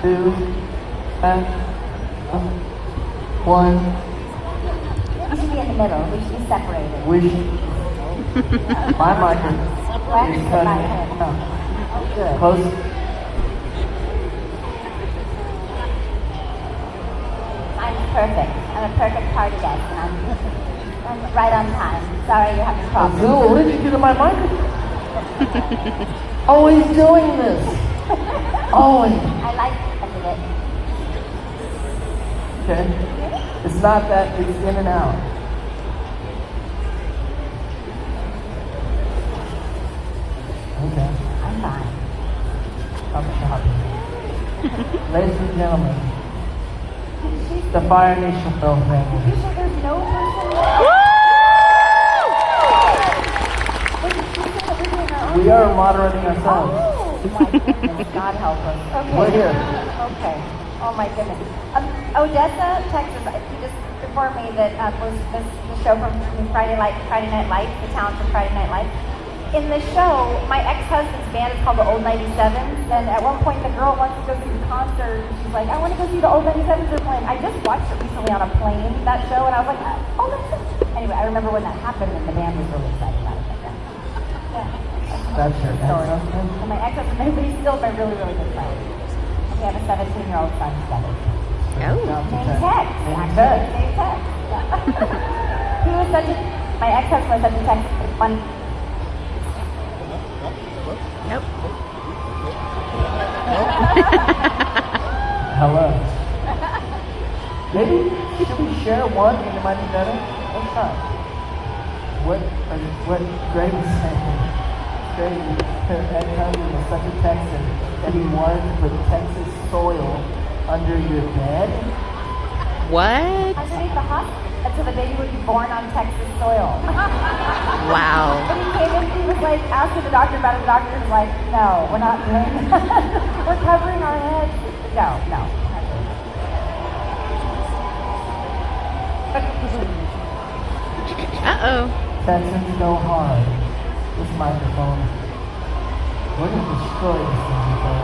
2, back, up, 1. We should be in the middle. We should be separated. My mic is cutting it. Oh, good. Close. Mine's perfect. I'm a perfect party guest, and I'm right on time. Sorry you're having problems. Azula, what did you do to my mic? Always doing this. Always. I like it. Okay. It's not that, it's in and out. Okay. I'm fine. I'm shocked. Ladies and gentlemen, the Fire Nation Film family. You said there's no person We are moderating ourselves. Oh my goodness, God help us. Okay. We're here. Okay. Oh my goodness. Odessa, Texas, he just informed me that was the show from Friday Night Lights, the talent from Friday Night Lights. In the show, my ex-husband's band is called the Old 97s, and at one point the girl wants to go see the concert, and she's like, I want to go see the Old 97s they're playing. I just watched it recently on a plane, that show, and I was like, oh, that's it. Anyway, I remember when that happened, and the band was really excited about it. That's your ex-husband? And my ex-husband, but he's still my really, really good friend. We have a 17-year-old son together. Oh. Named Tex. Named Tex. He was such a, my ex-husband was such a Tex, funny. Nope. Hello. Maybe should we share one and it might be better? Let's try. What Gray was saying. Gray, her ex-husband was such a Texan that he wanted to put Texas soil under your bed. What? Underneath the hospital, so the baby would be born on Texas soil. Wow. And he came in, he was like asking the doctor about it. The doctor was like, no, we're not doing that. We're covering our heads. No. Uh-oh. Texans go hard. This microphone. We're going to destroy this microphone.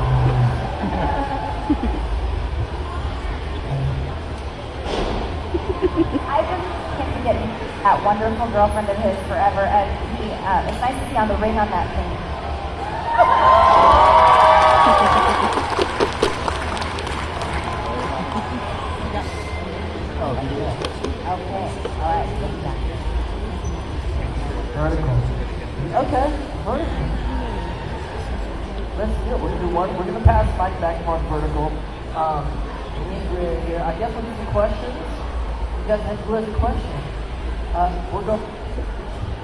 I've been getting that wonderful girlfriend of his forever, and he, it's nice to see on the ring on that thing. Okay, all right, Vertical. Okay, vertical. Let's do it. We're going to do one. We're going to pass mic back and forth vertical. Here. I guess we'll do some questions. You guys have who has a question? We'll go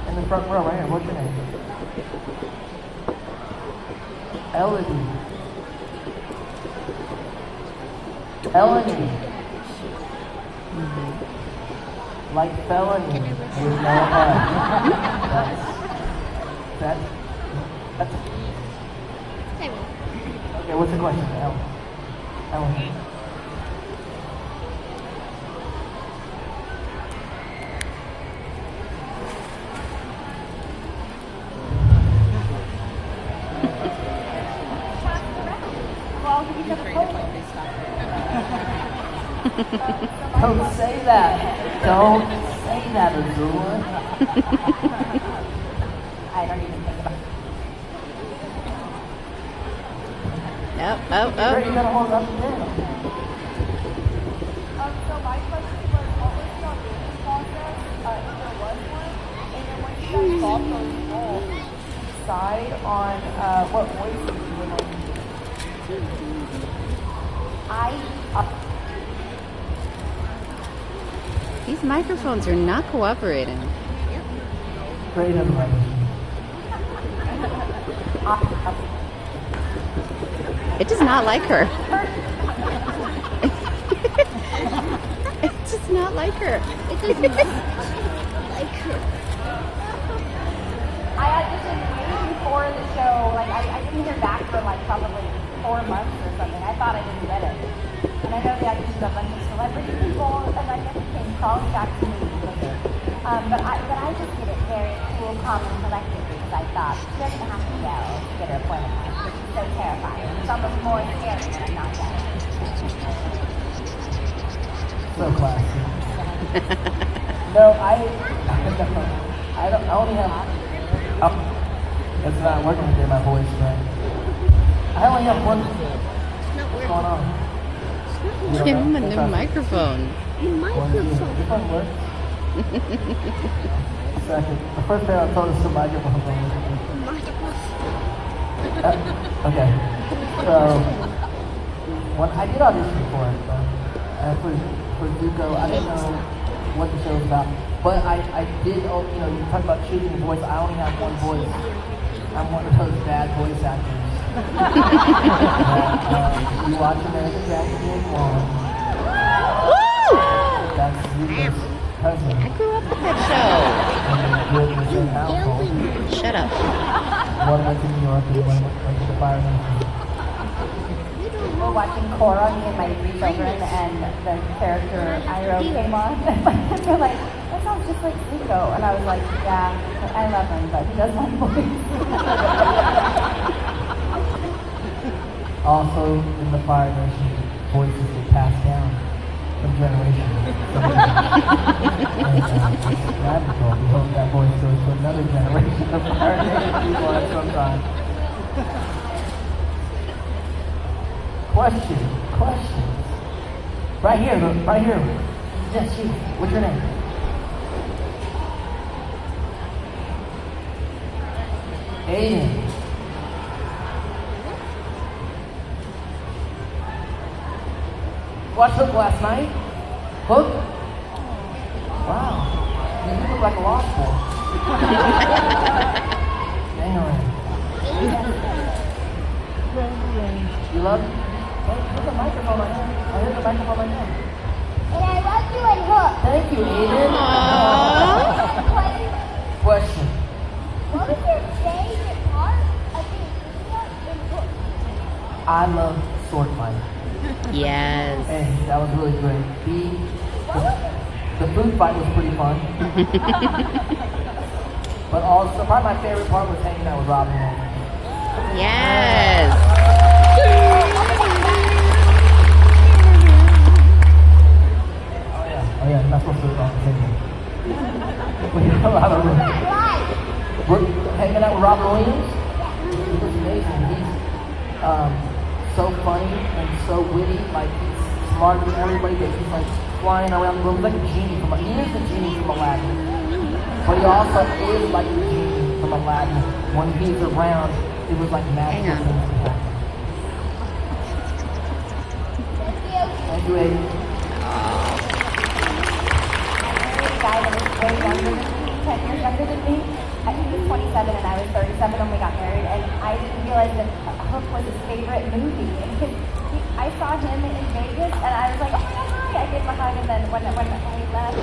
in the front row right here. What's your name? Elodie. Like felony with no head. That's okay, what's the question? Ellen. Don't say that. Don't say that, Azula. I don't even think about it. Nope. You gotta hold up and down. So my question was, what was the audition process, if there was one, and then when you guys got those roles, did you decide on what voices you would like to do? These microphones are not cooperating. Great everybody. It does not like her. It does not like her. It does not like her. I auditioned way before the show. Like I didn't hear back for like probably 4 months or something. I thought I didn't get it. And I know they auditioned a bunch of celebrity people, and I guess it came crawling back to me later. But I just did it very cool, calm, and collected because I thought she doesn't have to yell to get her appointment, which is so terrifying. It's almost more scary when I'm not yelling. So classy. No, I don't. I only have. It's not working today, my voice, but I only have one. What's going on? Give him a new microphone. This one works. Second. The first thing I told us the microphone. Okay. So when I did audition for it, for Zuko, I didn't know what the show was about. But I did, you talk about choosing a voice. I only have one voice. I'm one of those bad voice actors. You watch American Jackson One. That's Zuko's cousin. I grew up with that show. And they grew up in the same household. Shut up. One went to New York and one went to the Fire Nation. We're watching Korra, me and my 3 children, and the character Iroh came on. And they're like, that sounds just like Zuko. And I was like, yeah, I love him, but he does my voice. Also, in the Fire Nation, voices get passed down from generation to generation. It's magical. We hope that voice goes to another generation of Fire Nation people at some time. Questions. Right here. Yes, you. What's your name? Aiden. Watched Hook last night? Hook? Wow. You look like a lost boy. Dang. You love it? Put the microphone on him. I heard the microphone on him. And I love you and Hook. Thank you, Aiden. Question. What was your favorite part of the video in Hook? I love sword fighting. Yes. Hey, that was really great. The food fight was pretty fun. But also, probably my favorite part was hanging out with Robin Williams. Yes. Oh yeah, I'm not supposed to do it on the table. We had a lot of We're hanging out with Robin Williams. He was amazing. He's so funny and so witty. Like, he's smarter than everybody. He's like flying around the room. He's like a genie he is the genie from Aladdin. But he also is like the genie from Aladdin. When he's around, it was like magical things to happen. Thank you, Aiden. Guy that was way younger than me, 10 years younger than me. He was 27 and I was 37 when we got married, and I didn't realize that Hook was his favorite movie. And I saw him in Vegas, and I was like, oh my God, hi. I gave him a hug, and then when we left,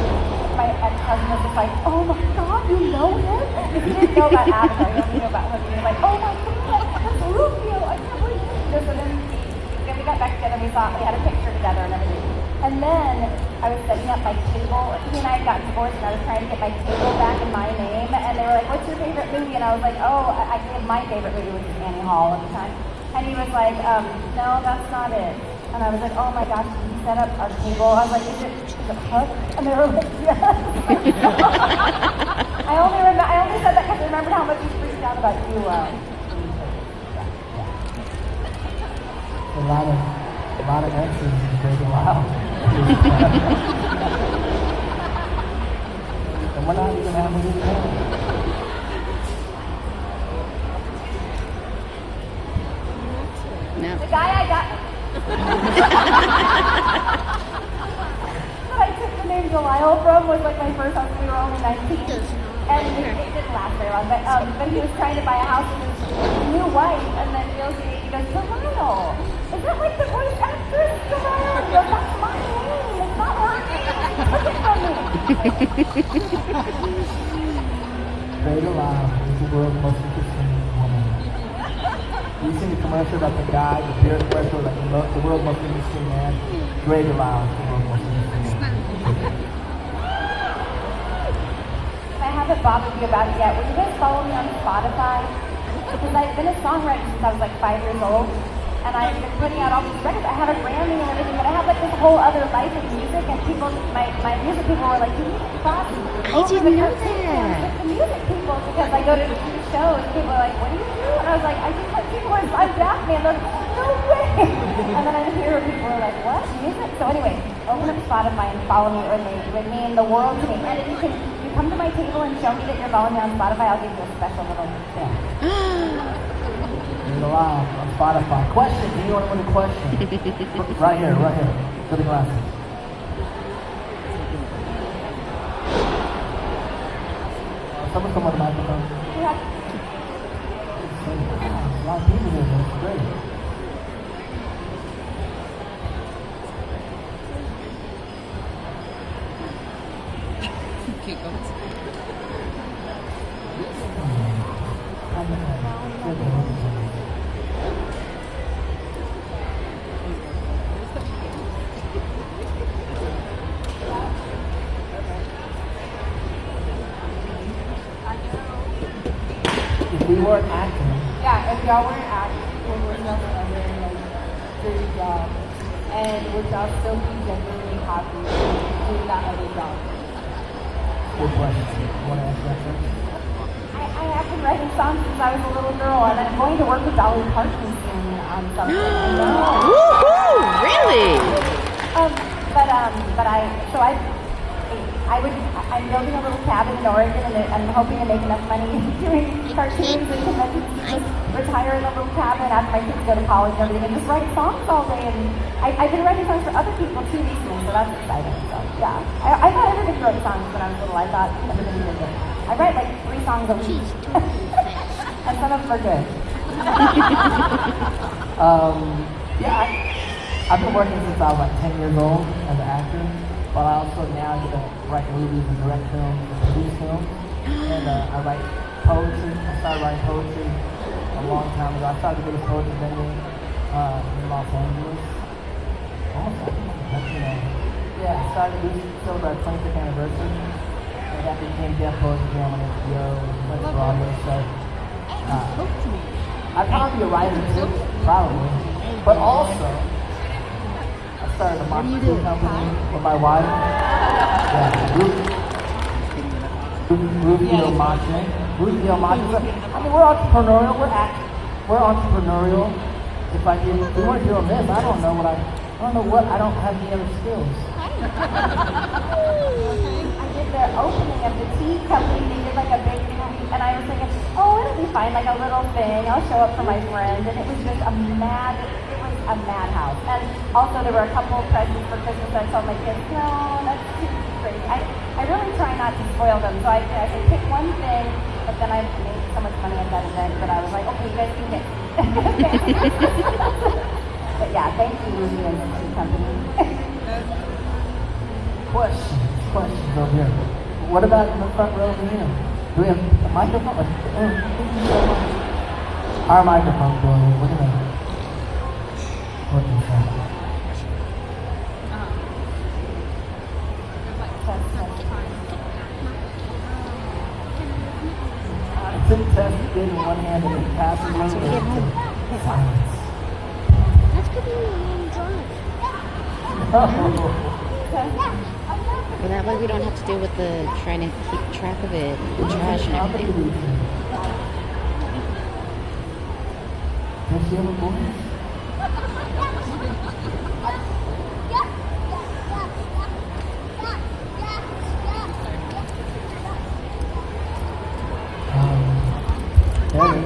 my ex-husband was just like, oh my God, you know him? Because he didn't know about Avatar, he only knew about Hook. He was like, oh my God, that's Rufio, I can't believe it. So then we got back together, we had a picture together and everything. And then I was setting up my table. He and I had gotten divorced, and I was trying to get my table back in my name. And they were like, what's your favorite movie? And I was like, oh, I gave my favorite movie, which was Annie Hall at the time. And he was like, no, that's not it. And I was like, oh my gosh, did you set up our table? I was like, is it Hook? And they were like, yes. I only said that because I remembered how much he freaked out about you. A lot of exes in Great Wow. And we're not even having this time. No. The guy I got... that I took the name Delisle from was like my first husband. We were only 19. And it didn't last very long. But he was trying to buy a house with his new wife. And then he goes, Delisle. Is that like the voice actress, Delisle? He goes, that's my name. It's not her name. Took it from me. Great Alive is the world's most interesting woman. You seen the commercial about the guy, the beer commercial, like the world's most interesting man? Great Alive is the world's most interesting man. I haven't bothered you about it yet. Will you guys follow me on Spotify? Because I've been a songwriter since I was like 5 years old. and I've been putting out all these records. I have a Grammy and everything, but I have like this whole other life of music, and people, my music people were like, you need to class. I didn't know that. With the music people, because I go to these shows, and people are like, what do you do? And I was like, I do keyboards, I'm Daphne. And they're like, no way. And then I hear people are like, what? Music? So anyway, open up Spotify and follow me, or it would mean the world to me. And if you come to my table and show me that you're following me on Spotify, I'll give you a special little thing. Read aloud on Spotify. Question. Anyone want a question? Right here. For the glasses. Someone come on the microphone. Yeah. A lot of people here. That's great. If we weren't acting, Yeah, if y'all weren't acting, it was nothing other than like dirty job. And would y'all still be genuinely happy doing that other job? good question. You want to answer that first? I have been writing songs since I was a little girl, and I'm going to work with Dolly Parton soon on something. Woohoo! Really? I'm building a little cabin in Oregon, and I'm hoping to make enough money doing cartoons and conventions to just retire in a little cabin after my kids go to college and everything, and just write songs all day. And I've been writing songs for other people too recently, so that's exciting. So yeah, I thought everybody wrote songs when I was little. I thought everybody did it. I write like 3 songs a week, and some of them are good. I've been working since I was like 10 years old as an actor, but I also now get to write movies and direct films and produce films. And I write poetry. I started writing poetry a long time ago. I started the biggest poetry venue in Los Angeles. I started this till our 25th anniversary. And that became Deaf Poetry Jam on HBO and went to Broadway. So I'd probably be a writer too, probably. But also, I started a marketing company with my wife. Yeah, Rubio Mache. I mean, we're entrepreneurial. We're entrepreneurial. If we weren't doing this, I don't know I don't have any other skills. I did the opening of the tea company. They did like a big movie, and I was thinking, oh, it'll be fine, like a little thing. I'll show up for my friends, and it was just a madhouse. And also, there were a couple of presents for Christmas. I told my kids, no, that's too crazy. I really try not to spoil them, so I said pick one thing, but then I made so much money at that event that I was like, okay, you guys can get. But yeah, thank you, Ruby and the tea company. Questions over here. What about in the front row over here? Do we have a microphone? Thank you so much. Our microphone's going. Look at that. What is that? It's a test you did in one hand and then passing one hand. Silence. That's good in a long drive. Well, that way we don't have to deal with the trying to keep track of it, the trash and everything. Does she have a voice? There it is.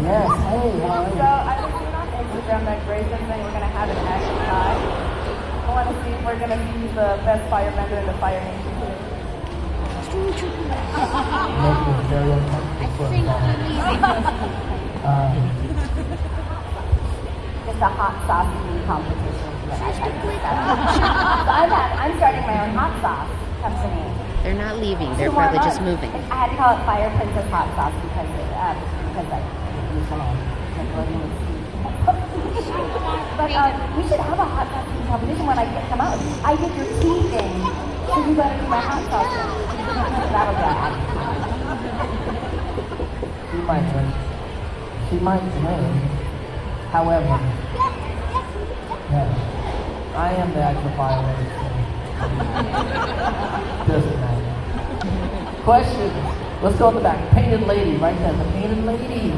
Yes, hey, how are So I was seeing on Instagram that Grayson's saying we're gonna have an action time. I want to see if we're gonna be the best firebender in the Fire Nation here. Make this very uncomfortable. Just a hot sauce eating competition. So I'm starting my own hot sauce company. They're not leaving. They're probably just moving. I had to call it Fire Princess Hot Sauce because But we should have a hot sauce eating competition when I come out. I did your tea thing, so you better do my hot sauce thing. That'll be bad. She might win. However, yeah, I am the actual fireworks. Doesn't matter. Questions? Let's go in the back. Painted lady, right there. The painted lady.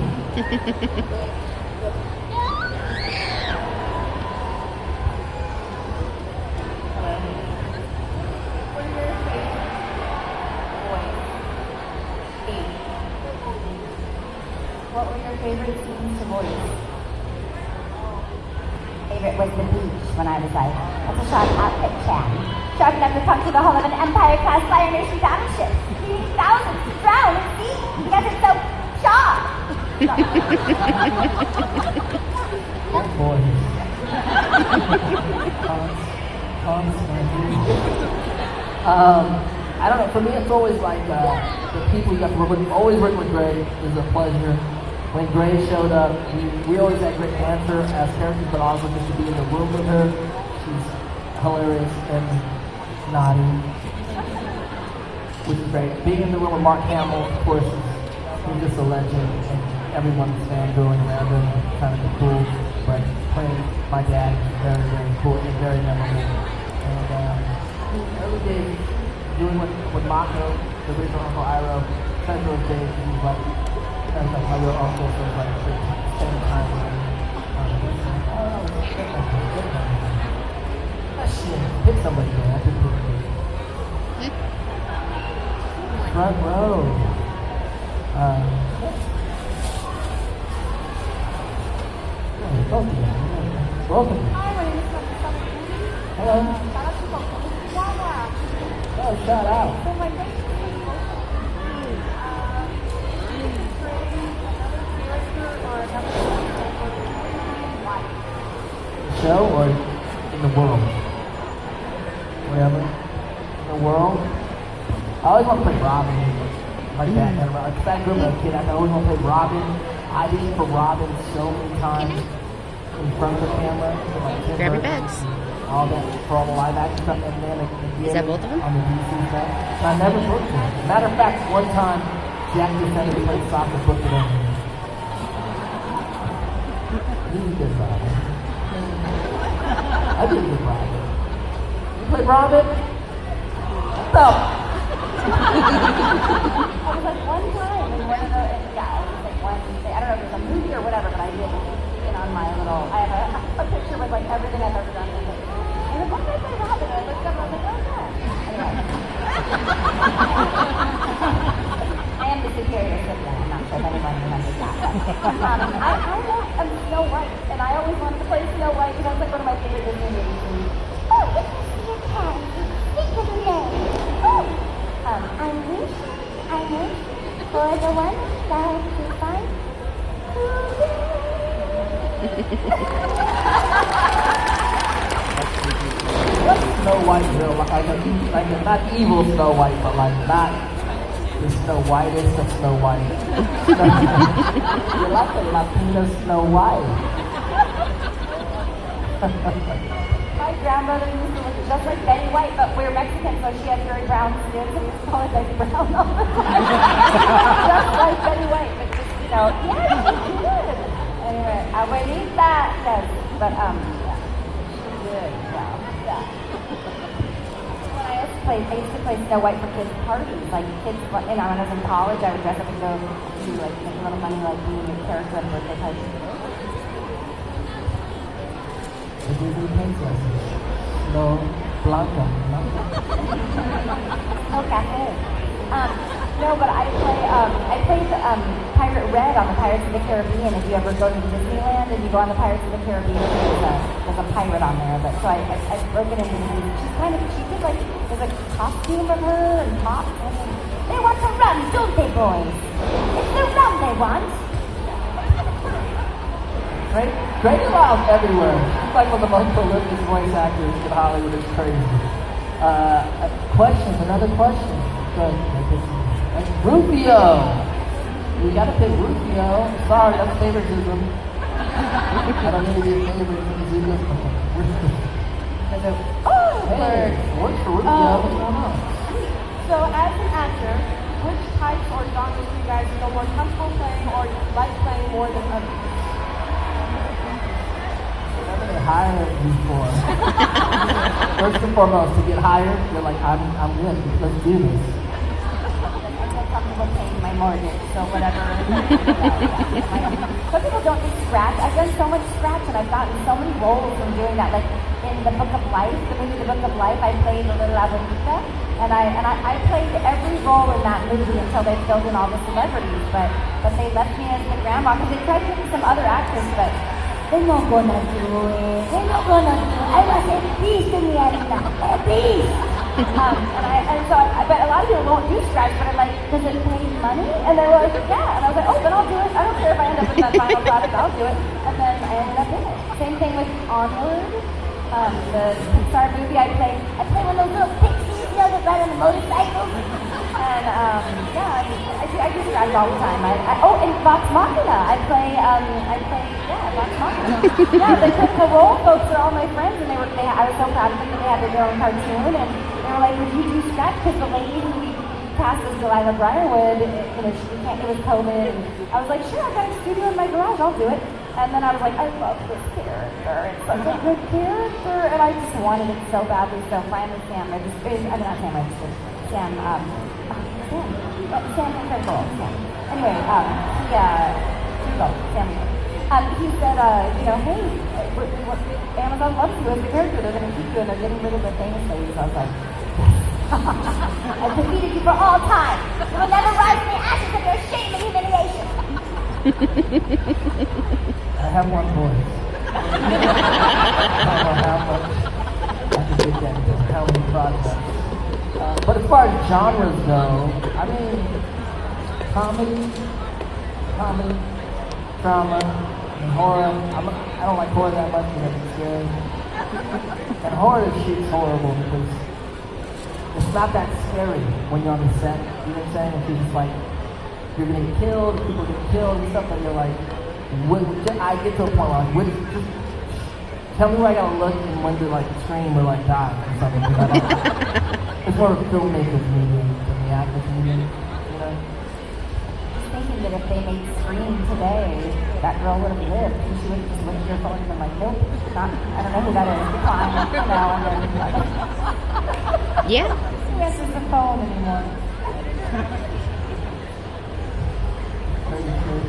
What were your favorite scenes to voice? Favorite was the beach when I was like, that's a sharp outfit, Chan. Sharp enough to puncture the hull of an Empire-class fire nation battleship, leaving thousands to drown at sea because it's so sharp. Oh boy. I don't know. For me, it's always like the people you got to work with. Always working with Gray is a pleasure. When Gray showed up, we always had great banter as characters, but also just to be in the room with her. She's hilarious and naughty, which is great. Being in the room with Mark Hamill, of course, he's just a legend, and everyone's fangirling around him, trying to be cool. But playing my dad is very, very cool and very memorable. And early days, doing with Mako, the original Uncle Iroh, spent those days, he was like, that's like my real uncle, so it's like spending time with him. Shit, hit somebody there, I didn't hit it. Front row. Both of you. Both of you. Hi, my name is Melissa. Hello. Shout out to Wawa. Oh, shout out. So my question is, Show or in the world? Whatever. In the world? I always want to play Robin. Like that. Because I grew up as a kid, I always want to play Robin. I did for Robin so many times in front of the camera. Like Grab your bags. All that, for all the live action stuff. And then again, Is that both of them? on the DC stuff. And I never booked it. Matter of fact, one time, Jack just said he played soccer, booked it over me. He's a good Robin. I did good Robin. You play Robin? No. I was like one time in one of the, yeah, it was like one, I don't know if it was a movie or whatever, but I did it on my little, I have a picture with like everything I've ever done. And I was like, why did I play Robin? And I looked up and I was like, oh yeah. Anyway. I am the superior citizen. I'm not sure if anyone remembers that. But, I'm Snow White, and I always wanted to play Snow White because that's like one of my favorite Disney movies. Oh, this is your cat. Speak of the name. Oh, I wish for the one that to find What's Snow White real? Like not evil Snow White, but like not the Snow Whitest of Snow White. You're like a Latina Snow White. My grandmother used to look just like Betty White, but we're Mexican, so she had very brown skin, so we used to call her Betty Brown all the time. Just like Betty White, but just, you know, yeah, she did. Anyway, abuelita, yes, but, yeah, she did, yeah. I used to play Snow White for kids' parties. Like kids, you know, when I was in college, I would dress up and go to like make a little money, like being a character at a birthday party. The Disney princess. Snow Blanca. Oh, cafe. No, but I played Pirate Red on the Pirates of the Caribbean. If you ever go to Disneyland and you go on the Pirates of the Caribbean, there's a pirate on there. But so I broke it into these. She did like, there's a costume of her and tops. They want to run, don't they, boys? It's the rum they want. Great Miles everywhere. She's like one of the most prolific voice actors in Hollywood. It's crazy. Another question. Good. Rufio. We gotta pick Rufio. Sorry, that's favoritism. I don't need to be a favorite. Hey, what's for Rufio? What's going on? So as an actor, which types or genres do you guys feel more comfortable playing or like playing more than others? hiring you for? First and foremost, to get hired, you're like, I'm good. Let's do this. I feel comfortable paying my mortgage, so whatever. Some people don't do scratch. I've done so much scratch, and I've gotten so many roles from doing that. Like in the Book of Life, the movie The Book of Life, I played the little Abuelita, and I played every role in that movie until they filled in all the celebrities. But they left me as the grandma because they tried to get some other actors, but They're not gonna do it. They're not gonna do it. I was at peace to me, Arina. At peace. but a lot of people won't do scratch, but I'm like, does it pay money? And they were like, yeah. And I was like, oh, then I'll do it. I don't care if I end up with that final product, I'll do it. And then I ended up in it. Same thing with Onward, the Pixar movie. I play one of those little pixies, you know, that ride on the motorcycles. And I do scratch all the time. And Vox Machina. I play Vox Machina. Yeah, the Critical Role folks are all my friends, and I was so proud of them that they had their own cartoon, and they were like, would you do scratch? Because the lady who we cast as Delilah Briarwood, it was COVID, and I was like, sure, I've got a studio in my garage, I'll do it. And then I was like, I love this character. It's such a good character, and I just wanted it so badly. So finally, Sam from Critical Role. Sam. Anyway, he said, hey, Amazon loves you as the character. They're going to keep you, and they're getting rid of the famous ladies. I was like, I've defeated you for all time. You will never rise from the ashes of your shame and humiliation. I have one voice. I don't know how much I can get that into how many projects. But as far as genres go, I mean, comedy, drama, and horror. I don't like horror that much because it's scary. And horror shit's horrible because it's not that scary when you're on the set. You know what I'm saying? It's just like, you're gonna get killed, people get killed and stuff, and you're like, I get to a point where I'm like, just tell me where I gotta look and when to like scream or like die or something. It's more of a filmmaker's medium than the actor's medium, you know? Thinking that if they made Scream today, that girl would have lived. And she would have just looked at her phone and been like, nope, I don't know who that is. Fine, and then like, Yeah. who answers the phone anymore? Very true.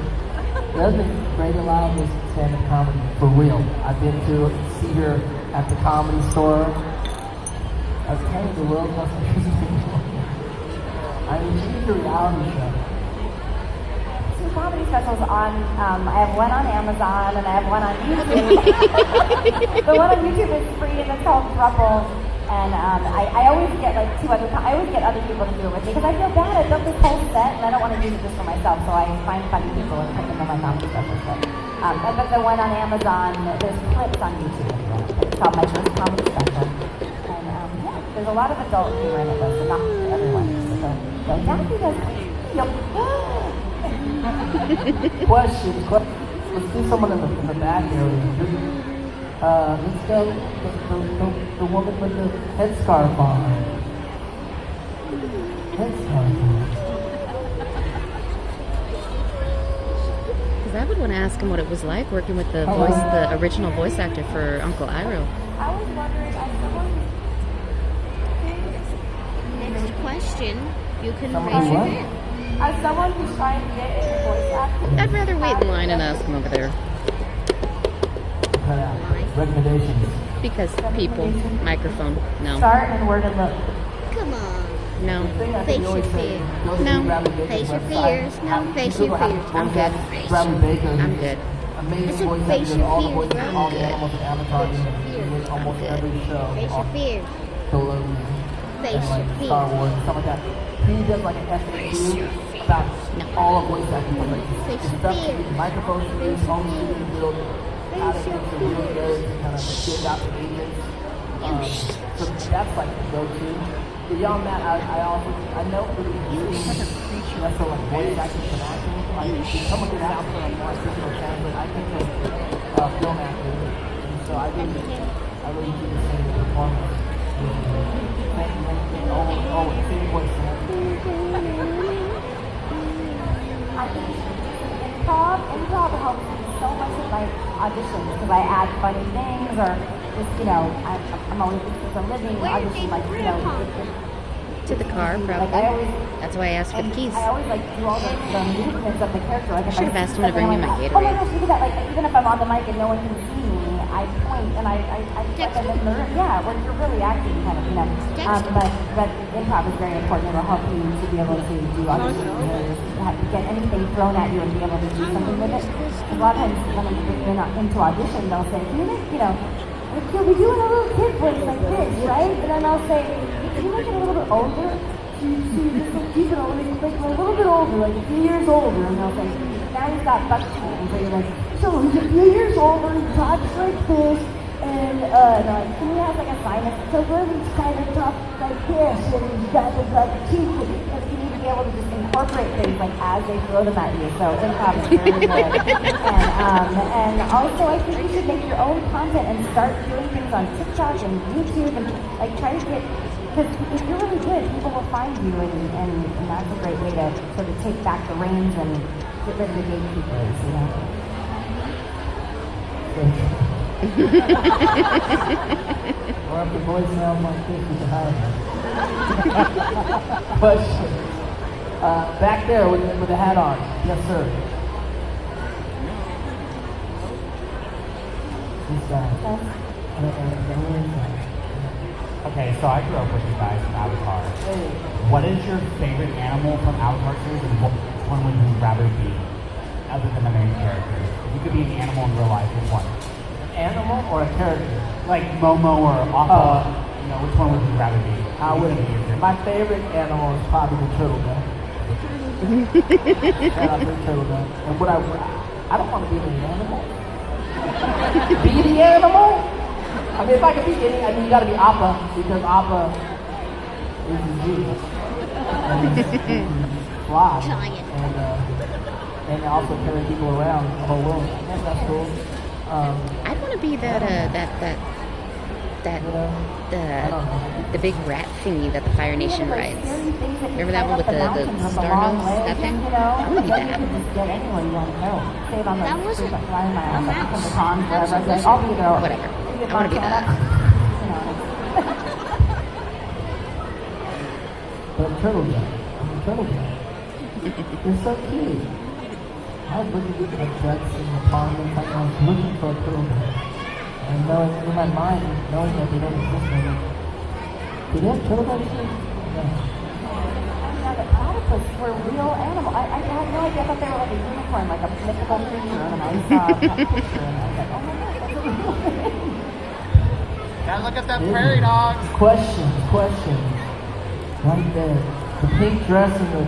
The other thing great about is stand-up comedy, for real. I've been to see her at the Comedy Store. I was telling you, the world's most interesting people. I mean, she's a reality show. Two comedy specials on, I have one on Amazon and I have one on YouTube. The one on YouTube is free and it's called Thruple. And I always get like I always get other people to do it with me because I feel bad. I built this whole set and I don't want to use it just for myself. So I find funny people and put them on my comedy specials. But the one on Amazon, there's clips on YouTube. It's called My First Comedy Special. And there's a lot of adult humor in it though, so not for everyone. So Daphne does. Questions. Let's do someone in the back area. Let's go the woman with the headscarf on. Because I would want to ask him what it was like working with the original voice actor for Uncle Iroh. I was wondering, as someone Next question, you can Someone raise your what? hand. as someone who's trying to get into voice acting, I'd rather wait in line and ask him over there. Cut out. Recommendations. Because people, microphone, no. Start and where to look. Come on. No. Face your fears. No. Face your fears. No. Face your fears. I'm good. Bradley Baker. I'm good. Amazing voice Face actor. your All the fears, voices, I'm all the good. animals in Avatar. In almost good. every show. Face your fears. Nickelodeon. Face And like your fears. Star Wars and stuff like that. He does like an FAQ about all of voice acting. Like Face the your stuff fears. the microphones to use, home studio build, how to get the real good, kind of dig out the agents. So that's like the go-to. Beyond that, I know for the that's so like voice acting and acting. Like if someone gets out for like more physical talent, I think of film acting. And so I really do the same performance. Same voice. I think improv helps me so much of my auditions because I add funny things or just, I'm always it's a living audition, To the car, like probably. I always. That's why I asked for the keys. I always do all the movements of the character. Like if Should have I asked see him to bring me something, my I'm like, Gatorade. oh my gosh, look at that! Like even if I'm on the mic and no one can see me, I point and I like I'm in the room. Yeah, where you're really acting, kind of, But improv is very important. It'll help you to be able to do auditions and just get anything thrown at you and be able to do something with it. A lot of times when you're not into audition, they'll say, can you make, you'll be doing a little kid voice like this, right? And then I'll say, can you make it a little bit older? So you just keep it a little bit older, like a few years older, and they'll say, now he's got buck teeth. And so you're like, so he's a few years older, he talks like this, and they're like, can you have like a sinus? So he's kind of talk like this, and he's got his teeth, and you need to be able to just incorporate things like as they throw them at you. So improv is very good. And also I think you should make your own content and start doing things on TikTok and YouTube and like try to get. Because if you're really good, people will find you, and that's a great way to sort of take back the reins and get rid of the gatekeepers, Or if the voice sounds like this, you can hide. Question. Back there with the hat on. Yes, sir. This guy. Okay, so I grew up with you guys from Avatar. What is your favorite animal from Avatar series, and what one would you rather be, other than the main character? If you could be an animal in real life, which one? Animal or a character? Like Momo or Appa, which one would you rather be? My favorite animal is probably the turtle duck. Shout out to the turtle duck. And I don't want to be an animal. Be the animal? I mean, if I could be any, you gotta be Appa, because Appa is the zoo. And he can fly. And also carry people around the whole world. I guess that's cool. I'd want to be the big rat thingy that the Fire Nation rides. Remember that one with the star nose? That thing? I want to be that. That wasn't Whatever. I want to be that. But turtle duck. They're so cute. I was looking at the ducks in the pond and I was looking for a turtle duck. And knowing in my mind, knowing that they don't exist anymore. Do they have turtle ducks here? No. The platypus were real animals. I had no idea. I thought they were like a unicorn, like a mythical creature. And I saw a picture and I was like, oh my gosh, that's a real thing. Gotta look at that prairie dogs. Questions. Right there. The pink dress and the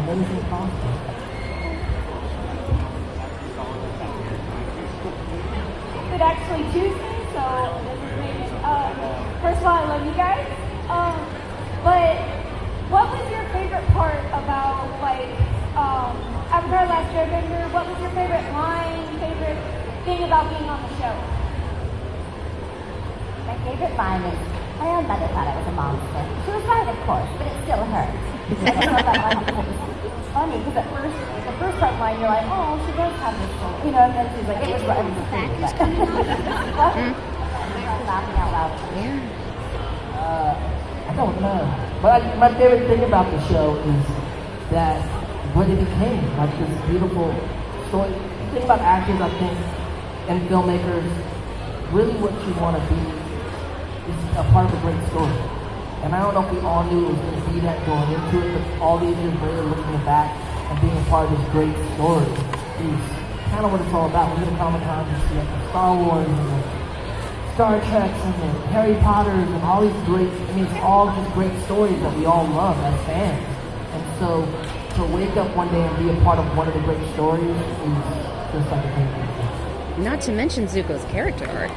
amazing costume. It actually Tuesday, so this is maybe, first of all, I love you guys. But what was your favorite part about, Avatar Last Airbender? What was your favorite line, favorite thing about being on the show? My favorite line is, my own mother thought I was a monster. She was right, of course, but it still hurt. And I love that line because it's funny, because at first, the first part line, you're like, oh, she does have this soul. And then she's like, it was right. What? I'm laughing out loud. I don't know. But my favorite thing about the show is that what it became, like this beautiful story. The thing about actors, I think, and filmmakers, really what you want to be is a part of a great story. And I don't know if we all knew it was going to be that going into it, but all these years later, looking back and being a part of this great story is kind of what it's all about. We go to Comic Con and see like the Star Wars and the Star Treks and the Harry Potters and all these great, it's all just great stories that we all love as fans. And so to wake up one day and be a part of one of the great stories is just like a great thing. Not to mention Zuko's character arc.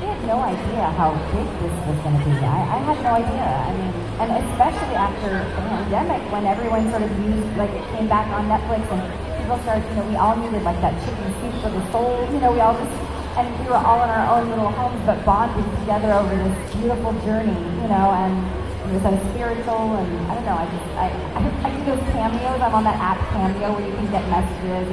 I had no idea how big this was going to be. I had no idea. I mean, and especially after the pandemic, when everyone sort of used, like it came back on Netflix and people started, we all needed like that chicken soup for the soul. We all just, and we were all in our own little homes, but bonded together over this beautiful journey, and it was so spiritual, and I don't know, I do those cameos. I'm on that app Cameo where you can get messages,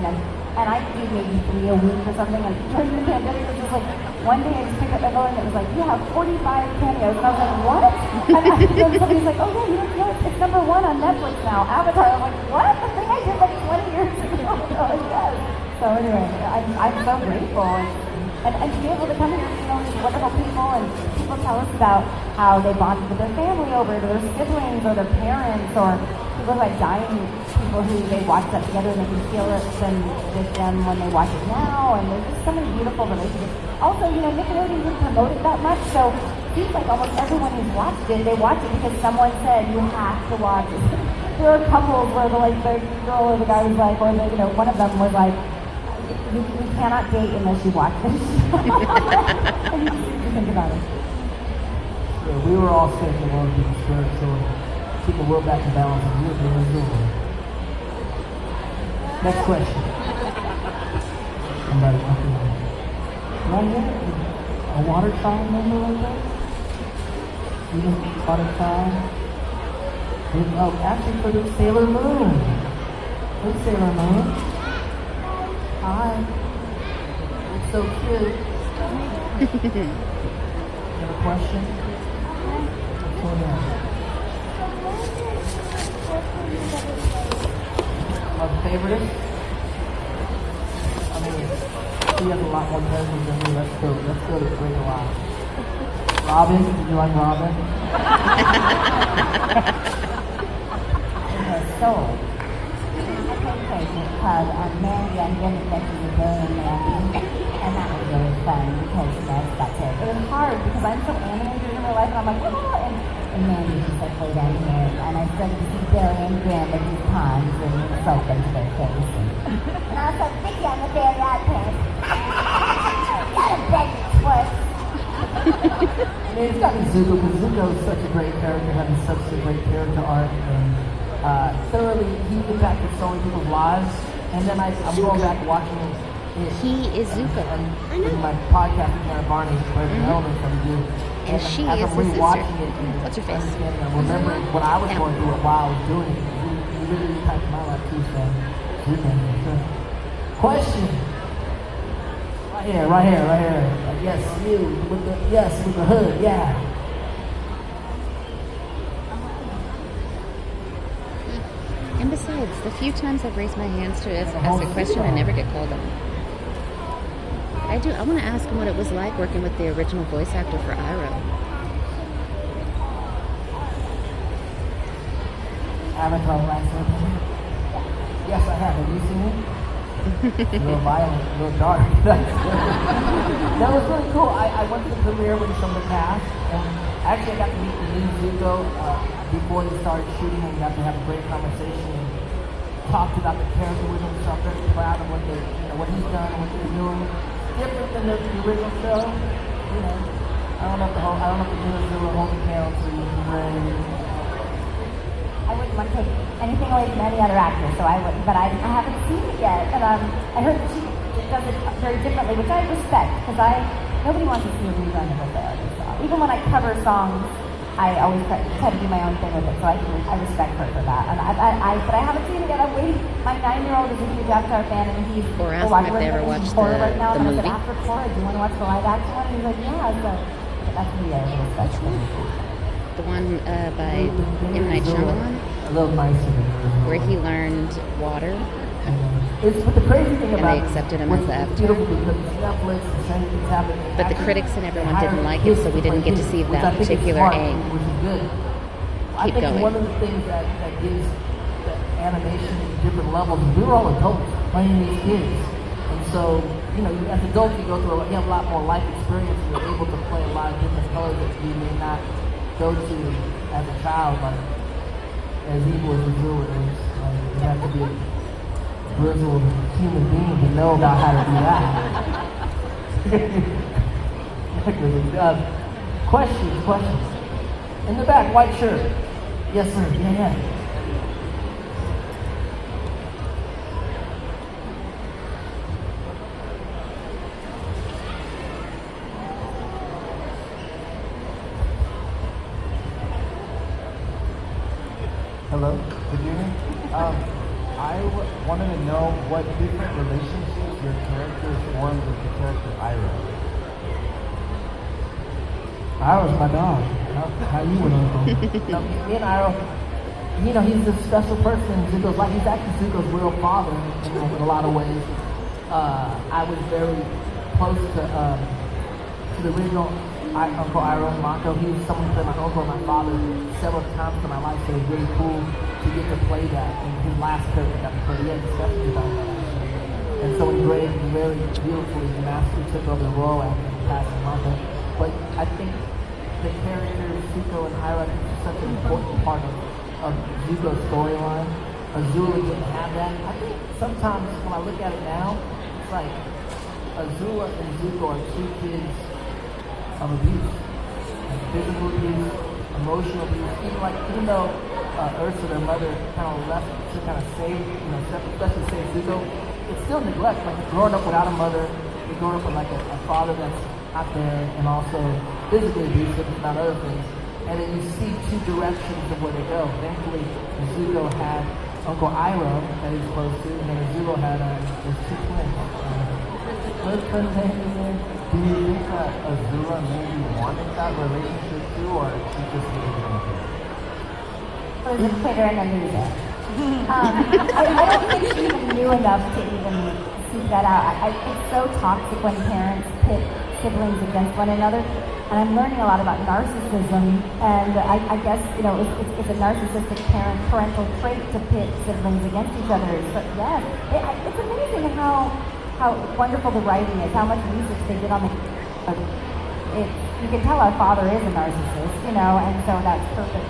and I could do maybe 3 a week or something. And during the pandemic, it was just like, one day I just picked up my phone and it was like, you have 45 cameos. And I was like, what? And then somebody's like, oh yeah, you know, it's number 1 on Netflix now, Avatar. I'm like, what? The thing I did like 20 years ago. Oh, yes. So anyway, I'm so grateful. And to be able to come here, you know, these wonderful people, and people tell us about how they bonded with their family over it, or their siblings, or their parents, or people who had dying people who they watched that together and they can feel it with them when they watch it now. And there's just so many beautiful relationships. Also, you know, Nickelodeon didn't promote it that much, so it seems like almost everyone who's watched it, they watch it because someone said, you have to watch it. There are couples where the girl or the guy was like, or you know, one of them was like, you cannot date unless you watch this. And you think about it. Yeah, we were all sick and wanted to be spiritual. Keep the world back in balance, and we were doing Zulu. Next question. Somebody wants to know. Right here? A water child member like that? You just water child? Oh, actually for the Sailor Moon. Hey, Sailor Moon. Hi. It's so cute. You have a question? What's going on? Our favorite? I mean, he has a lot more characters than me. Let's go to Great a lot. Robin? Did you like Robin? Okay, so called Mandy and then Becky the Day and Mandy, and that was really fun because that's it. It was hard because I'm so animated in my life, and I'm like, oh, And Mandy just like way down here, and I started to see Billy and Grim at these ponds and insult them to their face. And I was like, Vicky on the very odd pants. Got a bed twerk. I mean, it's got me Zuko, because Zuko is such a great character, having such a great character arc, and thoroughly, he impacted so many people's lives. And then I'm going back watching it. He is Zuko. And in my podcast with Jared Barney, where the elements that we do. And she as is I'm his rewatching sister. it, and What's her face? understanding and remembering what I was going through while I was doing it. He really impacted my life too, so Zuko, for sure. Question. Right here. Yes, you with the hood, yeah. And besides, the few times I've raised my hands to ask a question, I never get called on. I want to ask him what it was like working with the original voice actor for Iroh. Avatar last night. Yes, I have. Have you seen it? A little violent, a little dark. That was really cool. I went to the premiere with some of the cast, and actually I got to meet the new Zuko before they started shooting, and we got to have a great conversation and talked about the character with him. So I'm very proud of what he's done and what they're doing. Different than the original show. You know, I don't know if the new Zuko holds accounts or you can read. I wouldn't want to take anything away from any other actor, so I wouldn't. But I haven't seen it yet, and I heard that she does it very differently, which I respect, because nobody wants to see a rerun of what they already saw. Even when I cover songs, I always try to do my own thing with it, so I respect her for that. And but I haven't seen it yet. I'm waiting. My 9-year-old is a huge Avatar fan, and he's Or ask him if they ever watched right now. the And I movie. said, after Korra, do you want to watch the live action one? And he's like, yeah. So that's me. I really respect him. The one by M. Night Shyamalan, A little nicer than the original. where he learned water. But the crazy thing And about they accepted him what's as the Avatar. beautiful because it's Netflix and so many things happen. But the critics and everyone didn't like it, so we didn't get to see Which that I think is particular smart, Aang. which is good. I Keep think going. one of the things that gives the animation different levels is we were all adults playing these kids. And so, as adults you go through you have a lot more life experience and you're able to play a lot of different colors that you may not go to as a child, like as evil as Azula is. You have to be a grizzled human being to know about how to do that. Questions. In the back, white shirt. Yes, sir. Yeah. Hello, good evening. wanted to know what different relationships your characters formed with the character Iroh. Iroh's my dog. How you would Uncle? Me and Iroh, he's a special person. Zuko's he's actually Zuko's real father in a lot of ways. I was very close to the original Uncle Iroh Mako. He was someone who played my uncle and my father several times in my life, so it was really cool to get to play that. And his last character got to play, he had discussions about that. And so engraved very beautifully, the master took over the role after he passed Mako. But I think the characters, Zuko and Iroh, are such an important part of Zuko's storyline. Azula didn't have that. I think sometimes when I look at it now, it's like Azula and Zuko are two kids of abuse, like physical abuse, emotional abuse. Even though Ursa, their mother, kind of left to kind of save, especially save Zuko, it's still neglect. Like growing up without a mother, you're growing up with like a father that's out there and also physically abusive, not other things. And then you see two directions of where they go. Thankfully, Zuko had Uncle Iroh that he's close to, and then Azula had his two twins. Do you think that Azula maybe wanted that relationship too, or she just didn't want it? It was a quitter and a loser. I don't think she even knew enough to even seek that out. It's so toxic when parents pit siblings against one another. And I'm learning a lot about narcissism, and I guess, it's a narcissistic parental trait to pit siblings against each other. But yes, it's amazing how wonderful the writing is, how much research they did on the... You can tell our father is a narcissist, and so that's perfect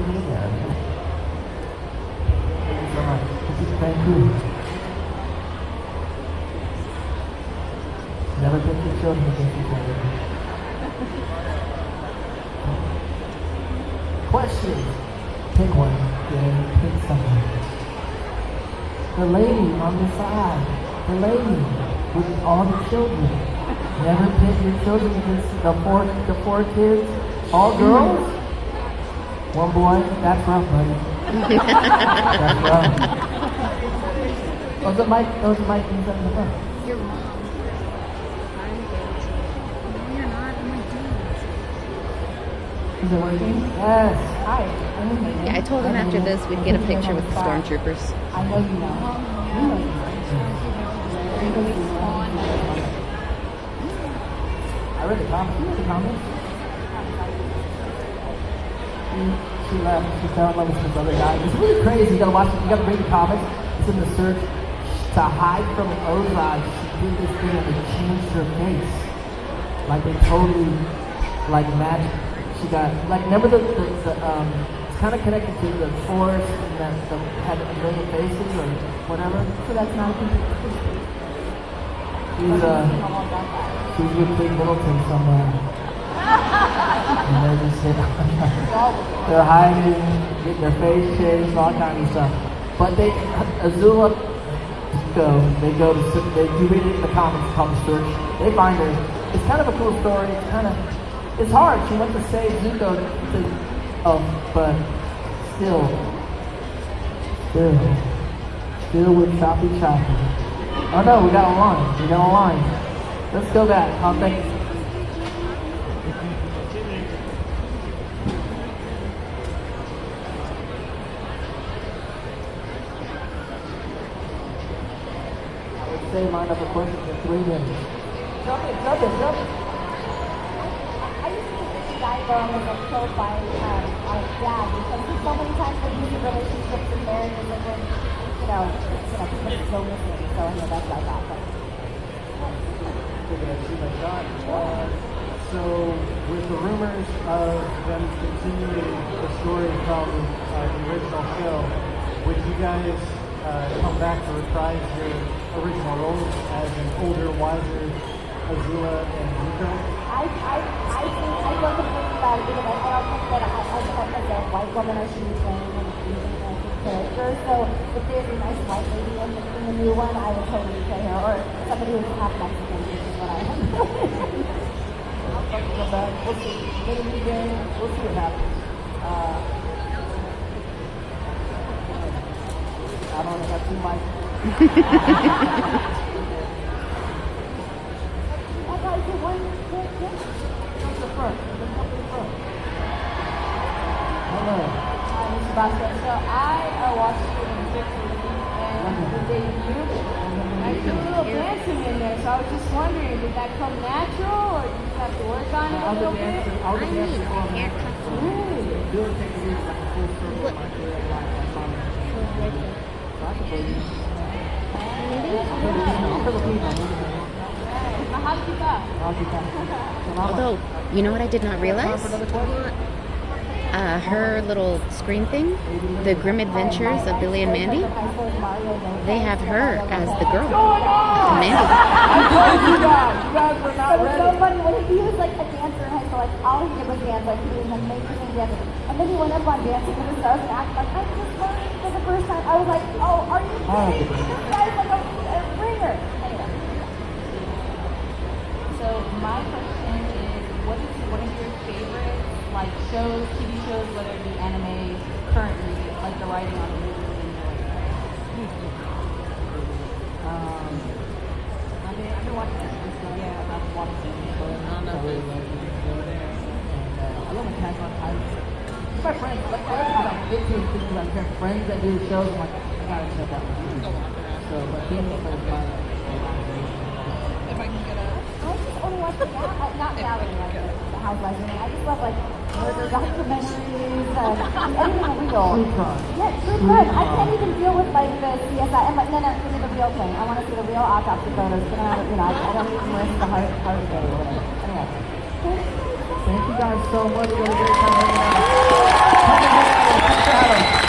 behavior. Thank you so much. Thank you. Never put your children against each other. Question. Pick one. Yeah, pick someone. The lady on the side. The lady with all the children. Never pit your children against the four kids. All girls? One boy? That's rough, buddy. That's rough. Oh, the mic in the front. Your mom. Is it working? Yes. Hi. Yeah, I told him after this we'd get a picture with the stormtroopers. I know you know. I read the comments. You read the comments? She left. She fell in love with this other guy. It's really crazy. You gotta watch it. You gotta read the comments. It's in the search. To hide from Ozai, she did this thing and they changed her face. Like they totally, magic. She got, remember it's kind of connected to the forest and that had a million faces or whatever. So that's not a complete She's with Big Middleton somewhere. And they're just they're hiding, getting their face changed, all kind of stuff. But Azula, they do read it in the comments, called the search. They find her. It's kind of a cool story. It's hard. She went to save Zuko but still with Choppy. Oh no, we got a line. Let's go back. Thank you. I would say line up a question for 3 minutes. Jump it. Iroh was killed by our dad because so many times abusive relationships and marriages and then, people go missing. So that's what I got. So with the rumors of them continuing the story from the original show, would you guys come back to reprise your original roles as an older, wiser Azula and Zuko? I don't think about it because I don't think that as a white woman I should be playing an Asian character. So if there's a nice white lady in the new one, I would totally play her. Or somebody who's half Mexican, which is what I have. Come back. We'll see. Get a new game. We'll see what happens. I don't have two mics. I thought you said one. Come to the front. Come to the front. Hello. Hi, Mr. Basket. So I watched you in and the debut. I did a little dancing in there, so I was just wondering, did that come natural, or did you have to work on it a little bit? I was dancing on haircut. Really? Doing things to me like a full circle of my career life. So I can believe it. I'm Filipino. Mahal kita. Although, you know what I did not realize? Her little screen thing, The Grim Adventures of Billy and Mandy, they have her as the girl, Mandy. You guys were not It was so ready. funny when he was like a dancer in high school, like all he did was dance, like he was an amazing dancer. And then he went up on Dancing with the Stars and acted like, I just learned for the first time. I was like, oh, are you kidding? This guy's like a ringer. Anyway. So my question is, what is one of your favorite like shows, TV shows, whether it be anime currently, like the writing on the movie you enjoy? I mean, I've been watching this stuff. Yeah, I've watched it. I love Attack on Titan. It's my friends. Like, every time I'm 15, thinking about my friends that do shows, I'm like, I gotta check that one. So, but being able to find If I can get a I just only watch not reality, like the Housewives. I just love like murder documentaries and anything real. True crime. Yeah, true crime. I can't even deal with like the CSI. I'm like, no, give me the real thing. I want to see the real autopsy photos. Can I, I don't even risk the heart rate or whatever. Anyway. Thank you guys so much for the great time hanging out. Come and hang out with us.